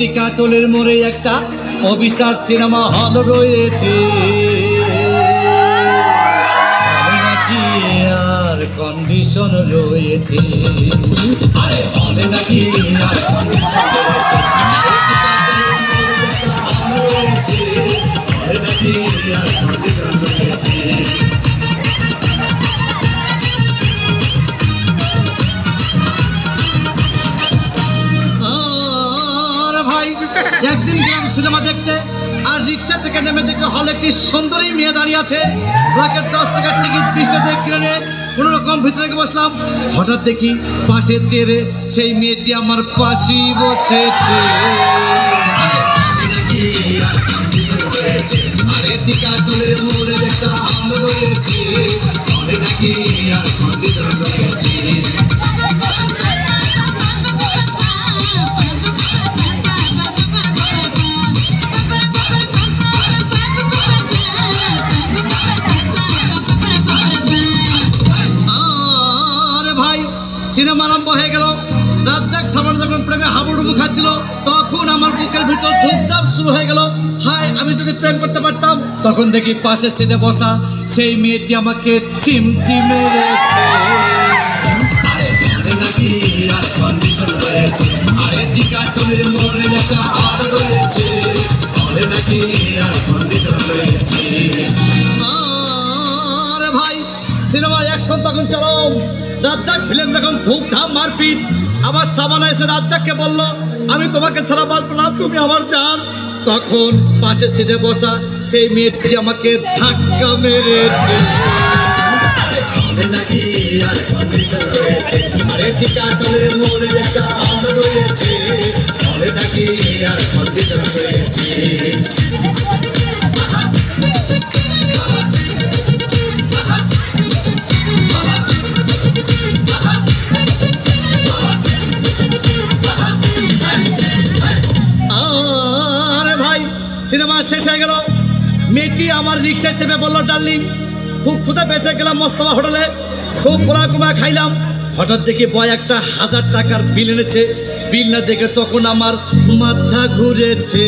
টিকাটলের মোড়ে একটা অভিশাপ সিনেমা হল রয়েছে, নাকি আর কন্ডিশন রয়েছে, আরে বলে নাকি আর কন্ডিশন রয়েছে, টিকাটলের মোড়ে একটা হল রয়েছে, বলে নাকি আর কন্ডিশন রয়েছে। একদিন গেলাম সিনেমা দেখতে, আর রিক্সা থেকে নেমে দেখে হলে একটি সুন্দরী মেয়ে দাঁড়িয়ে আছে। ওকে 10 টাকার টিকিট 20 টাকা কিনে নিয়ে কোনো রকম ভিতরে বসলাম। হঠাৎ দেখি পাশে চেয়ারে সেই মেয়েটি আমার পাশেই বসেছে। আরে টিকাটলের মোড়ে একটা হল রয়েছে, বলে নাকি আর কন্ডিশন রয়েছে। সিনেমা আরম্ভ হয়ে গেল। রাজ্জাক সালমান যখন প্রেমে হাবুডুবু খাচ্ছিল, তখন আমার বুকের ভিতর ধূপধাপ শুরু হয়ে গেল। হায়, আমি যদি প্রেম করতে পারতাম। তখন দেখি পাশের সিটে বসা সেই মেয়েটি আমাকে চিমটি মেরেছে। আরে বলে নাকি আর কন্ডিশন রয়েছে, আরে টিকাটলের মোড়ে একটা হল রয়েছে, বলে নাকি আর কন্ডিশন রয়েছে। আরে ভাই, সিনেমার অ্যাকশন তখন চরম। রাজ্জাক ভিলেন যখন ধূপধাম মারপিট, আবার সাবানা এসে রাজ্জাককে বলল, আমি তোমাকে ছাড়া বাঁচবো না, তুমি আমার জান। তখন পাশে সিটে বসা সেই মেয়েটি আমাকে ধাক্কা মেরেছে। বলে নাকি আর কন্ডিশন রয়েছে, আরে টিকাটলের মোড়ে একটা হল রয়েছে, বলে নাকি আর কন্ডিশন রয়েছে। সিনেমা শেষ হয়ে গেল। মেয়েটি আমার রিক্সায় চেপে বলল, ডার্লিং, খুব ক্ষুধা পেয়েছে, গেলাম মোস্তফা হোটেলে, খুব পোড়া কুমা খাইলাম। হঠাৎ দেখি বয় একটা 1000 টাকার বিল এনেছে। বিল না দেখে তখন আমার মাথা ঘুরেছে।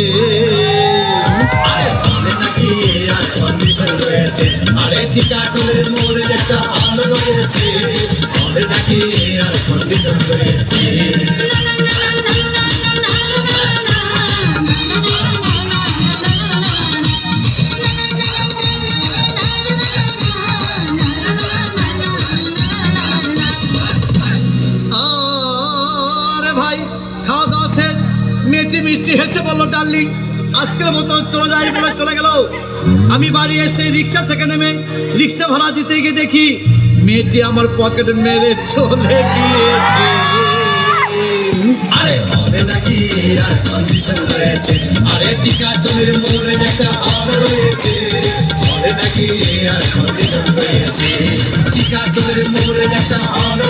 আরে বলে নাকি আর কন্ডিশন রয়েছে, আরে টিকাটলের মোড়ে একটা হল রয়েছে, বলে নাকি আর কন্ডিশন রয়েছে। মেয়েটি মিষ্টি হেসে বললো, ডার্লিং, আজকের মতো চলে যাই বলে চলে গেল। আমি বাড়ি এসে রিক্সা থেকে নেমে রিক্সা ভাড়া দিতে গিয়ে দেখি মেয়েটি আমার পকেট মেরে চলে গিয়েছে। আরে বলে নাকি আর কন্ডিশন রয়েছে, আরে টিকাটলের মোড়ে একটা হল রয়েছে, বলে নাকি আর কন্ডিশন রয়েছে, টিকাটলের মোড়ে একটা হল